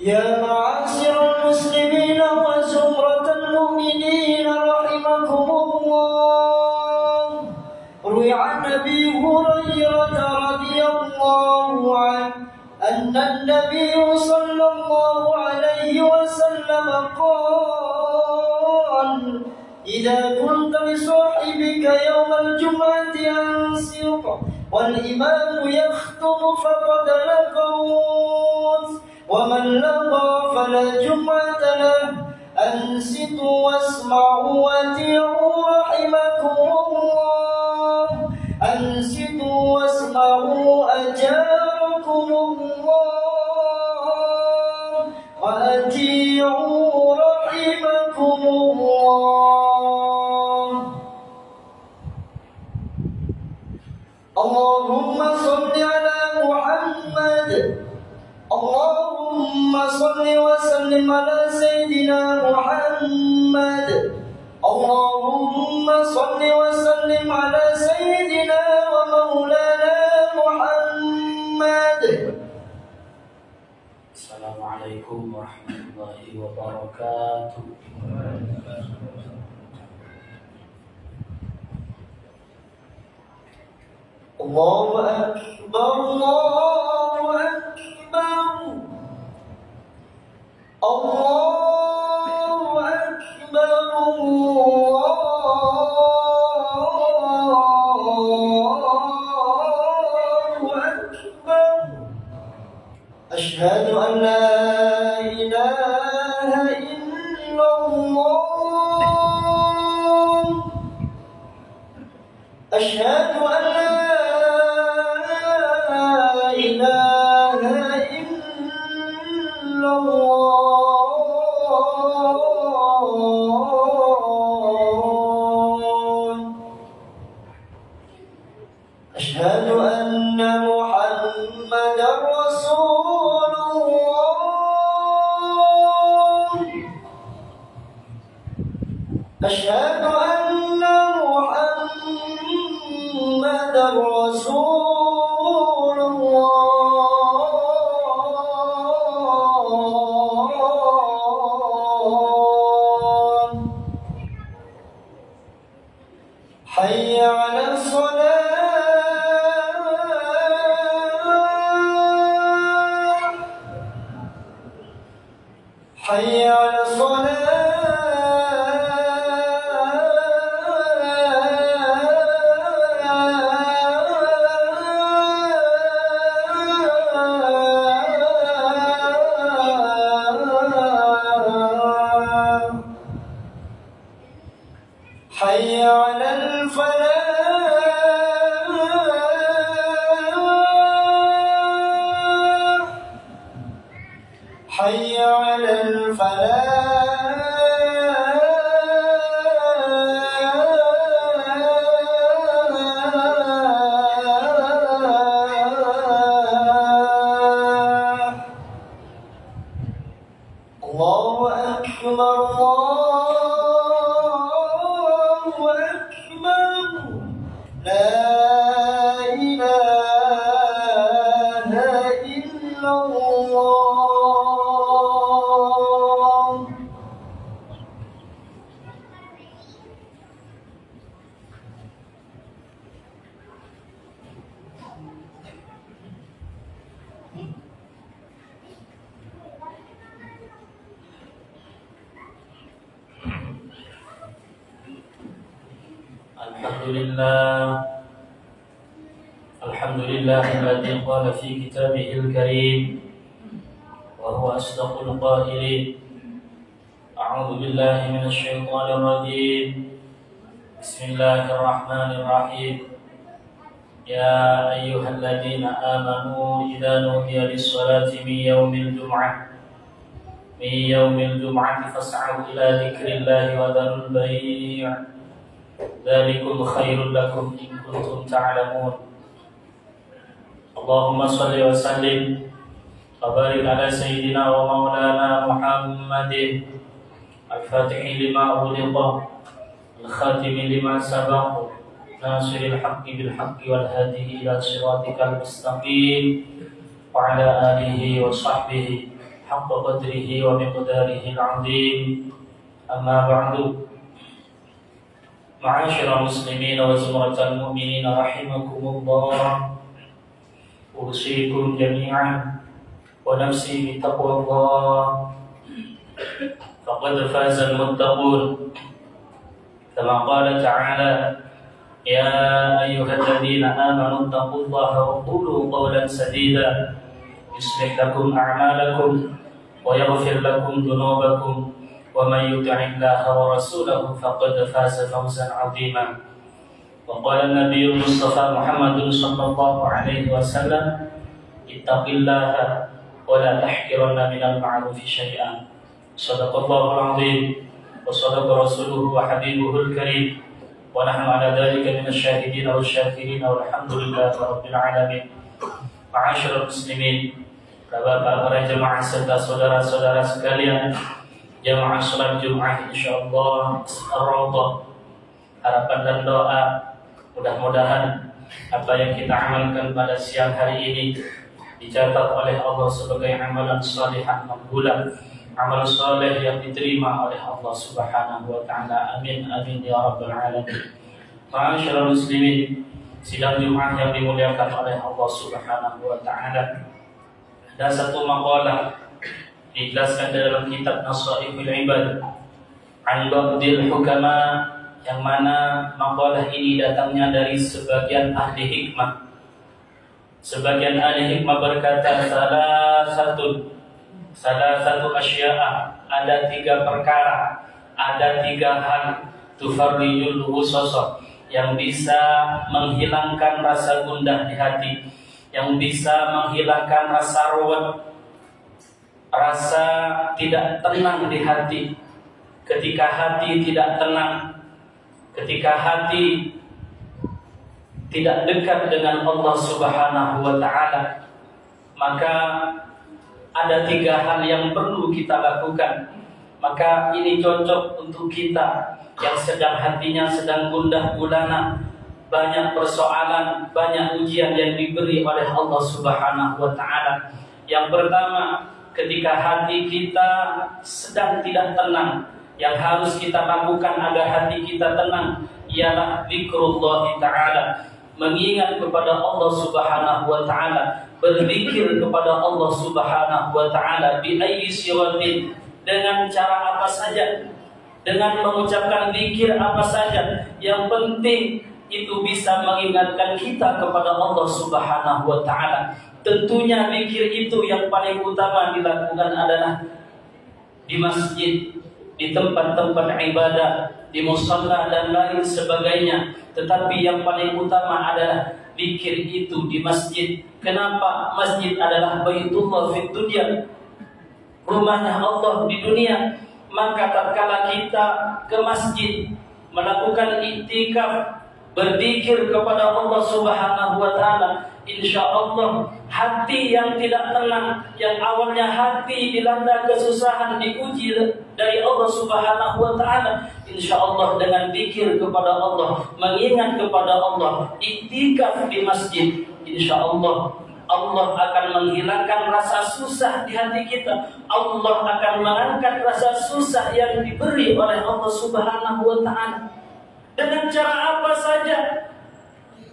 يا معاشر المسلمين وزمرة المؤمنين رحمكم الله. روي عن أبي هريرة رضي الله عنه أن النبي صلى الله عليه وسلم قال: إذا كنت لصاحبك يوم الجمعة أنصت والإمام يخطب فقد لغوت، ومن لغى فلا جمعة له. أنصتوا واسمعوا وأطيعوا رحمكم الله. أنصتوا واسمعوا أجاركم الله، وأطيعوا رحمكم الله. اللهم صل على محمد. اللهم صل وسلم على سيدنا محمد. اللهم صل وسلم على سيدنا ومولانا محمد. السلام عليكم ورحمة الله وبركاته. الله أكبر الله أكبر الله أكبر الله أكبر. أشهد أن لا إله إلا الله. أشهد أن لا إله إلا الله. أشهد أن محمدا رسول الله. أشهد أن محمدا رسول الله. حي على الصلاة. حي على حي على الفلاح. حي على الفلاح. الله أكبر الله أكبر. لا إله إلا الله. الحمد لله الذي قال في كتابه الكريم وهو أصدق القائلين: أعوذ بالله من الشيطان الرجيم. بسم الله الرحمن الرحيم. يا أيها الذين آمنوا إذا نودي للصلاة من يوم الجمعة فاسعوا إلى ذكر الله وذروا البيع ذلكم خير لكم إن كنتم تعلمون. اللهم صل وسلم وبارك على سيدنا ومولانا محمد الفاتح لما أغلق الخاتم لما سبق ناصر الحق بالحق والهادي إلى صراطك المستقيم وعلى آله وصحبه حق قدره ومقداره العظيم أما بعد معاشر المسلمين وزمرة المؤمنين رحمكم الله أوصيكم جميعا ونفسي بتقوى الله فقد فاز المتقون كما قال تعالى يا أيها الذين آمنوا اتقوا الله وقولوا قولا سديدا يصلح لكم أعمالكم ويغفر لكم ذنوبكم ومن يطع الله ورسوله فقد فاز فوزا عظيما وقال النبي المصطفى محمد صلى الله عليه وسلم اتق الله ولا تحقرن من المعروف شيئا صدق الله العظيم وصدق رسوله وحبيبه الكريم ونحن على ذلك من الشاهدين والشاكرين والحمد لله رب العالمين. Ma'asyiral muslimin, Bapak para jemaah serta saudara-saudara sekalian, jemaah salat Jumat insyaallah ar-raudhah, harapan dan doa mudah-mudahan apa yang kita amalkan pada siang hari ini dicatat oleh Allah sebagai amalan salihan makbulah, amal saleh yang diterima oleh Allah Subhanahu wa taala. Amin amin ya rabbal alamin. Ma'asyiral muslimin, sidang Jumat yang dimuliakan oleh Allah Subhanahu wa taala. Ada satu maqalah dijelaskan dalam kitab Nasaihul Ibad an Ba'dil Hukama, yang mana maqalah ini datangnya dari sebagian ahli hikmah. Sebagian ahli hikmah berkata salah satu asya'a, ada 3 perkara, ada 3 hal tufarrijul husasa, yang bisa menghilangkan rasa gundah di hati, yang bisa menghilangkan rasa ruwet, rasa tidak tenang di hati. Ketika hati tidak tenang, ketika hati tidak dekat dengan Allah Subhanahu wa taala, maka ada 3 hal yang perlu kita lakukan. Maka ini cocok untuk kita yang sedang hatinya sedang gundah gulana, banyak persoalan, banyak ujian yang diberi oleh Allah Subhanahu wa taala. Yang pertama, ketika hati kita sedang tidak tenang, yang harus kita lakukan agar hati kita tenang ialah zikrullah taala, mengingat kepada Allah Subhanahu wa taala, berzikir kepada Allah Subhanahu wa taala bi ayyi siratin, dengan cara apa saja, dengan mengucapkan zikir apa saja, yang penting itu bisa mengingatkan kita kepada Allah Subhanahu wa taala. Tentunya zikir itu yang paling utama dilakukan adalah di masjid, di tempat-tempat ibadah, di musalla dan lain sebagainya. Tetapi yang paling utama adalah zikir itu di masjid. Kenapa? Masjid adalah Baitullah fid dunya, rumahnya Allah di dunia. Maka tatkala kita ke masjid melakukan iktikaf, berzikir kepada Allah Subhanahu wa taala, insyaallah hati yang tidak tenang, yang awalnya hati dilanda kesusahan, diuji dari Allah Subhanahu wa taala, insyaallah dengan zikir kepada Allah, mengingat kepada Allah, iktikaf di masjid, insyaallah Allah akan menghilangkan rasa susah di hati kita. Allah akan mengangkat rasa susah yang diberi oleh Allah Subhanahu wa taala. Dengan cara apa saja?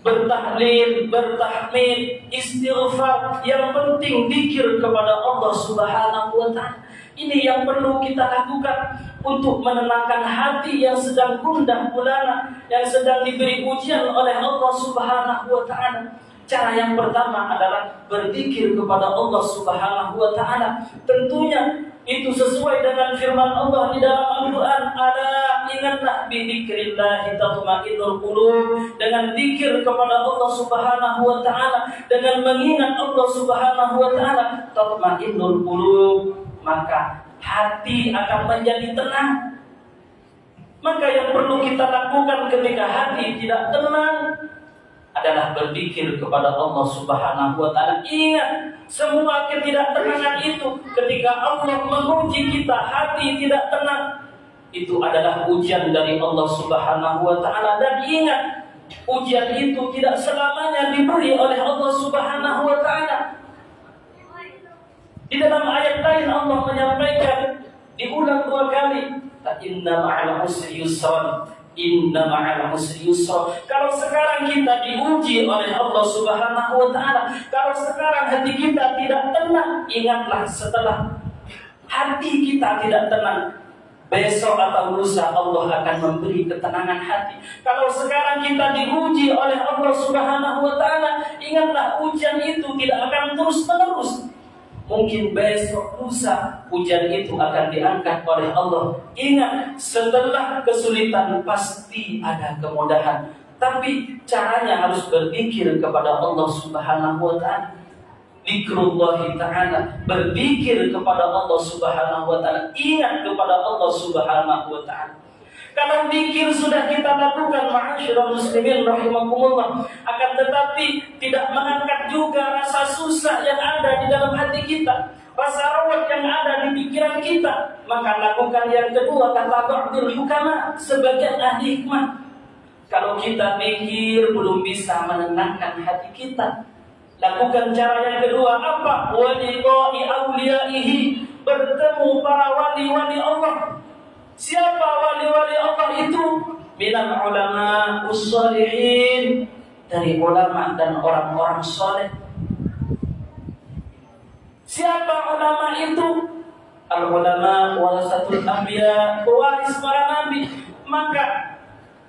Bertahlil, bertahmid, istighfar, yang penting zikir kepada Allah Subhanahu wa taala. Ini yang perlu kita lakukan untuk menenangkan hati yang sedang gundah gulana, yang sedang diberi ujian oleh Allah Subhanahu wa taala. Cara yang pertama adalah berzikir kepada Allah Subhanahu wa taala. Tentunya itu sesuai dengan firman Allah di dalam Al-Qur'an, "Ala ingatlah bi dzikrillah tatma'innul qulub." Dengan zikir kepada Allah Subhanahu wa taala, dengan mengingat Allah Subhanahu wa taala, tatma'innul qulub, maka hati akan menjadi tenang. Maka yang perlu kita lakukan ketika hati tidak tenang adalah berzikir kepada Allah Subhanahu wa taala. Ingat, semua ketidaktenangan itu ketika Allah menguji kita, hati tidak tenang, itu adalah ujian dari Allah Subhanahu wa taala. Dan ingat, ujian itu tidak selamanya diberi oleh Allah Subhanahu wa taala. Di dalam ayat lain Allah menyampaikan, diulang 2 kali, inna ma'al usri yusra, inna ma'al usri yusra. Kalau sekarang kita diuji oleh Allah Subhanahu wa taala, kalau sekarang hati kita tidak tenang, ingatlah setelah hati kita tidak tenang, besok atau lusa Allah akan memberi ketenangan hati. Kalau sekarang kita diuji oleh Allah Subhanahu wa taala, ingatlah ujian itu tidak akan terus-menerus. Mungkin besok lusa ujian itu akan diangkat oleh Allah. Ingat, setelah kesulitan pasti ada kemudahan. Tapi caranya harus berzikir kepada Allah Subhanahu wa taala. Zikrullahi ta'ala, berzikir kepada Allah Subhanahu wa taala, ingat kepada Allah Subhanahu wa taala. Kalau zikir sudah kita lakukan, ma'asyiral muslimin rahimakumullah, akan tetapi tidak mengangkat juga rasa susah yang ada di dalam hati kita, rasa rawat yang ada di pikiran kita, maka lakukan yang kedua, kata ba'dil hukama, sebagian ahli hikmah. Kalau kita pikir belum bisa menenangkan hati kita, lakukan cara yang kedua, apa? Waliqa'i awliyaihi, bertemu para wali-wali Allah. Siapa wali-wali Allah itu? Minal ulama ussalihin, dari ulama dan orang-orang soleh. Siapa ulama itu? Al-ulama warasatul anbiya, pewaris para nabi. Maka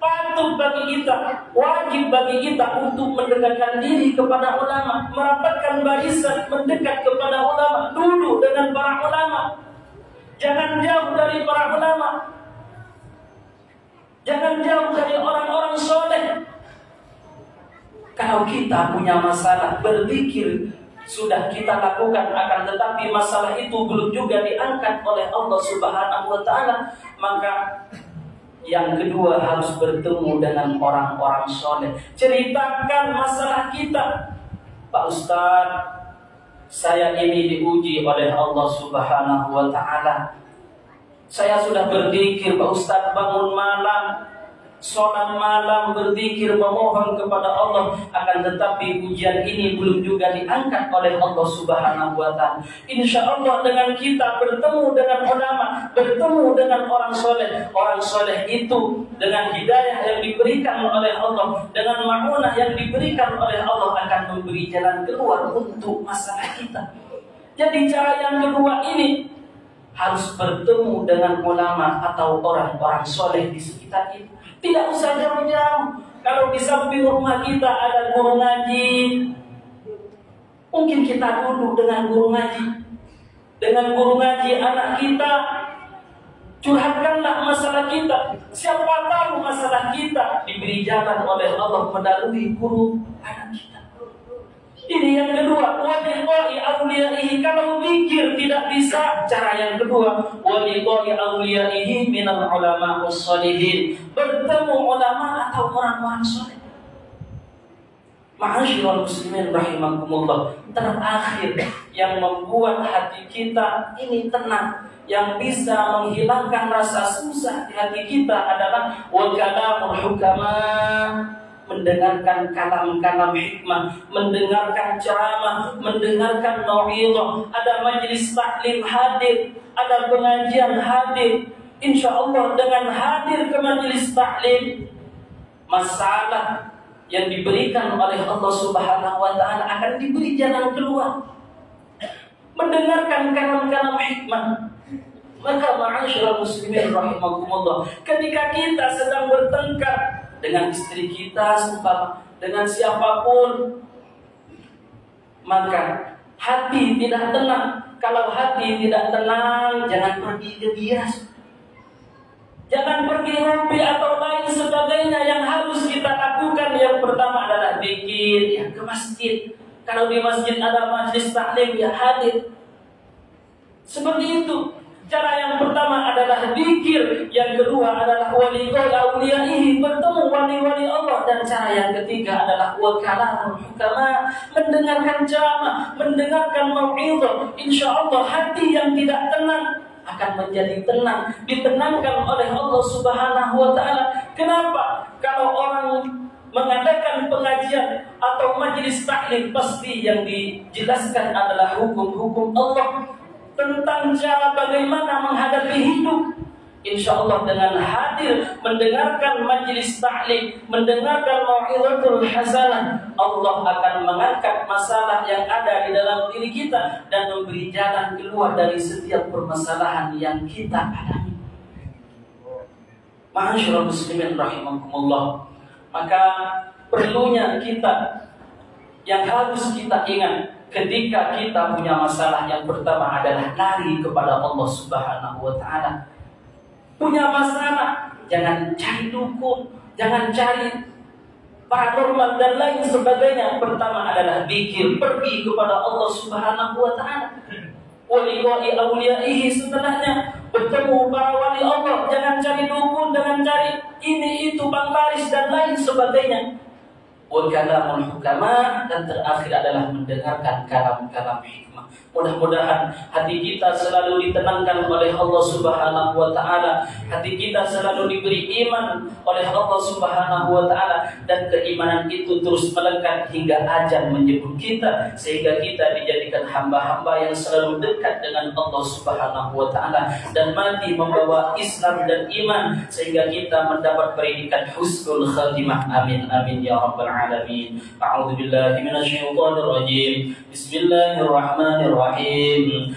patut bagi kita, wajib bagi kita untuk mendekatkan diri kepada ulama, merapatkan barisan mendekat kepada ulama, dulu dengan para ulama. Jangan jauh dari para ulama, jangan jauh dari orang-orang soleh. Kalau kita punya masalah, berzikir sudah kita lakukan, akan tetapi masalah itu belum juga diangkat oleh Allah Subhanahu wa taala, maka yang kedua harus bertemu dengan orang-orang soleh. Ceritakan masalah kita. Pak Ustadz, saya ini diuji oleh Allah Subhanahu wa taala. Saya sudah berzikir Pak Ustadz, bangun malam, sholat malam, berzikir, memohon kepada Allah, akan tetapi ujian ini belum juga diangkat oleh Allah Subhanahu wa taala. Insya Allah dengan kita bertemu dengan ulama, bertemu dengan orang soleh itu dengan hidayah yang diberikan oleh Allah, dengan ma'unah yang diberikan oleh Allah, akan memberi jalan keluar untuk masalah kita. Jadi cara yang kedua ini harus bertemu dengan ulama atau orang-orang soleh di sekitar kita. Tidak usah jauh-jauh. Kalau di samping rumah kita ada guru ngaji, mungkin kita duduk dengan guru ngaji. Dengan guru ngaji anak kita, curhatkanlah masalah kita. Siapa tahu masalah kita diberi jalan oleh Allah melalui guru anak kita. Ini yang kedua, waliqa'i awliyaihi. Kalau zikir tidak bisa, cara yang kedua, waliqa'i awliyaihi minal ulama ussalihin, bertemu ulama atau orang-orang saleh. Ma'asyiral muslimin rahimakumullah, terakhir yang membuat hati kita ini tenang, yang bisa menghilangkan rasa susah di hati kita adalah wa kalamul hukama, mendengarkan kalam-kalam hikmah, mendengarkan ceramah, mendengarkan mau'izah, ada majelis taklim hadir, ada pengajian hadir. Insya Allah dengan hadir ke majelis taklim, masalah yang diberikan oleh Allah Subhanahu wa taala akan diberi jalan keluar. Mendengarkan kalam-kalam hikmah. Maka ma'asyiral muslimin rahimakumullah, ketika kita sedang bertengkar dengan istri kita, dengan siapapun, maka hati tidak tenang. Kalau hati tidak tenang, jangan pergi ke bias, jangan pergi rumpi atau lain sebagainya. Yang harus kita lakukan yang pertama adalah zikir, ya ke masjid. Kalau di masjid ada majelis taklim, ya hadir. Seperti itu. Cara yang pertama adalah zikir, yang kedua adalah waliqa'i awliyaihi, bertemu wali-wali Allah, dan cara yang ketiga adalah wa kalamul hukama, mendengarkan ceramah, mendengarkan mau'izah. Insya Allah hati yang tidak tenang akan menjadi tenang, ditenangkan oleh Allah Subhanahu wa taala. Kenapa? Kalau orang mengadakan pengajian, atau majelis taklim, pasti yang dijelaskan adalah hukum-hukum Allah tentang cara bagaimana menghadapi hidup. Insya Allah dengan hadir mendengarkan majelis taklim, mendengarkan mau'izatul hasanah, Allah akan mengangkat masalah yang ada di dalam diri kita dan memberi jalan keluar dari setiap permasalahan yang kita alami. Ma'asyiral muslimin rahimakumullah. Maka perlunya kita, yang harus kita ingat ketika kita punya masalah, yang pertama adalah lari kepada Allah Subhanahu wa taala. Punya masalah, jangan cari dukun, jangan cari paranormal dan lain sebagainya. Pertama adalah zikir, pergi kepada Allah Subhanahu wa taala. Walillahi awliyaihi, setelahnya bertemu para wali Allah. Jangan cari dukun, jangan cari ini itu Bang Paris dan lain sebagainya. Wa kalamul hukama, dan terakhir adalah mendengarkan kalam-kalam hikmah. Mudah-mudahan hati kita selalu ditenangkan oleh Allah Subhanahu wa taala. Hati kita selalu diberi iman oleh Allah Subhanahu wa taala, dan keimanan itu terus melekat hingga ajal menjemput kita, sehingga kita dijadikan hamba-hamba yang selalu dekat dengan Allah Subhanahu wa taala dan mati membawa Islam dan iman, sehingga kita mendapat predikat husnul khatimah. Amin amin ya rabbal alamin. A'udzu billahi minasyaitonir rajim. Bismillahirrahmanirrahim.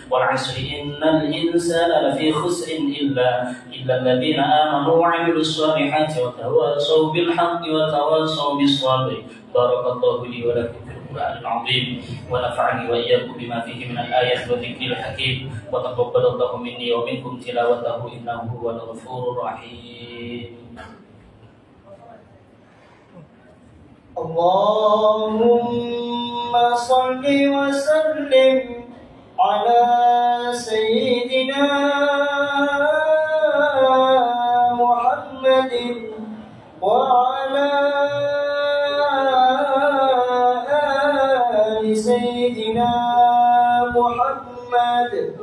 Wal 'asri innal insana lafi khusrin illa alladziina aamanu wa 'amilus shaalihati wa tawassaw bil haqqi wa tawassaw bis sabr. Barakallahu li wa lakum fil Qur'anil 'azim wa nafa'ani wa iyyakum bima fihi minal ayati wa dzikril hakim wa taqabbalallahu minni wa minkum tilawatahu innahu huwal ghafurur rahim. Allahumma salli wa sallim ala sayyidina Muhammadin wa ala ali sayyidina Muhammad.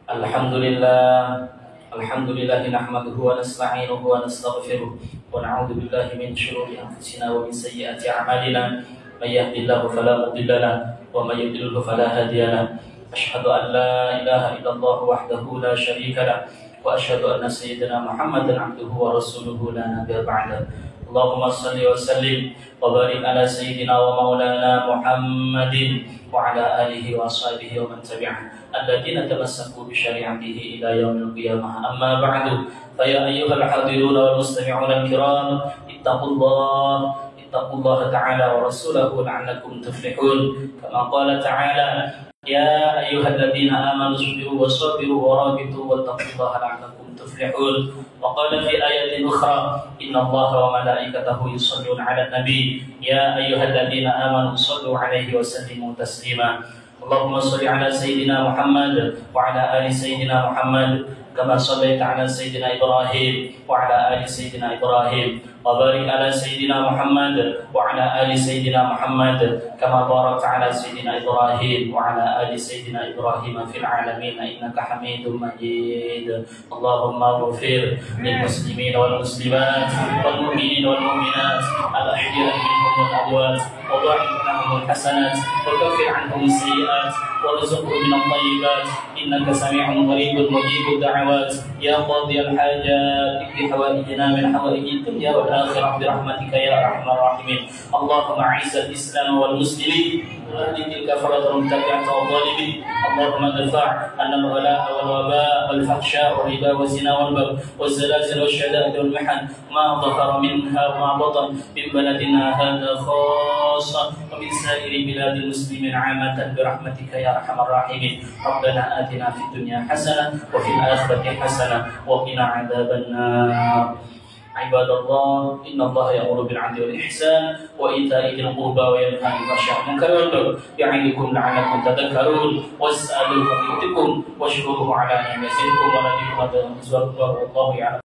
Alhamdulillah. Alhamdulillah nahmaduhu wa nasta'inuhu wa nastaghfiruh wa na'udzu billahi min shururi anfusina wa min sayyiati a'malina. May yahdihillahu fala mudilla lahu wa may yudlilhu fala hadiya lahu. Asyhadu an la ilaha illallah wahdahu la syarika lahu wa asyhadu anna sayyidina Muhammadan 'abduhu wa rasuluhu la nabiyya ba'dahu. Allahumma shalli wa sallim wa barik ala sayyidina wa maulana Muhammadin wa ala alihi wa ashabihi wa man tabi'ahum alladziina tamassaku bi syari'atihi ila yaumil qiyamah. Amma ba'du, fa ya ayyuhal hadirun wal mustami'una al-kiram, ittaqullaha ta'ala wa rasulahu la'allakum tuflihun. Kama qala ta'ala, ya ayyuhalladzina amanu isbiru wa sabiru wa rabitu wattaqullaha la'allakum tuflihun. Wa qala fi ayatin ukhra, innallaha wa malaikatahu yusholluna 'alan nabi ya ayyuhalladzina amanu shallu 'alaihi wa sallimu taslima. Allahumma shalli 'ala sayyidina Muhammad wa 'ala ali sayyidina Muhammad kama shallaita 'ala sayyidina Ibrahim wa 'ala ali sayyidina Ibrahim wa barik 'ala sayyidina Muhammad wa 'ala ali sayyidina Muhammad kama barakta 'ala sayyidina Ibrahim wa 'ala ali sayyidina Ibrahim fil 'alamin innaka Hamidum Majid. Allahumma ighfir lil muslimin wal muslimat wal mu'minin wal mu'minat al ahya'i minhum wal amwat wa dha'if anhum al hasanat wa kaffir 'anhum as sayyi'at warzuqhum min at-thayyibat innaka sami'un qaribun mujibud da'awat ya qadiyal hajat bi hawaijina min hawaijid dunya wal akhirah bi rahmatika ya arhamar rahimin. Allahumma 'izzal islam wal muslimin wa adil kafarat wal mutabi'at wal zalimin. Allahumma dfa' anna al-ghala wal waba wal fahsya wal riba wal zina wal bagh wal zalazil wal shada'id wal mihan ma dhahara minha wa ma batan min baladina hadha khassa wa min sa'iri biladil muslimin 'amatan bi rahmatika ya arhamar rahimin. Rabbana atina fid dunya hasanah wa fil akhirati hasanah wa qina 'adzabannar. Ibadallah, innallaha ya'muru bil 'adli wal ihsan wa ita'i dzil qurba wa yanha 'anil fahsya'i wal munkari wal baghi ya'idukum la'allakum tadhakkarun was'aluhu yu'tikum washkuruhu 'ala ni'matihi wa la yu'adhibu wallahu ya'lam.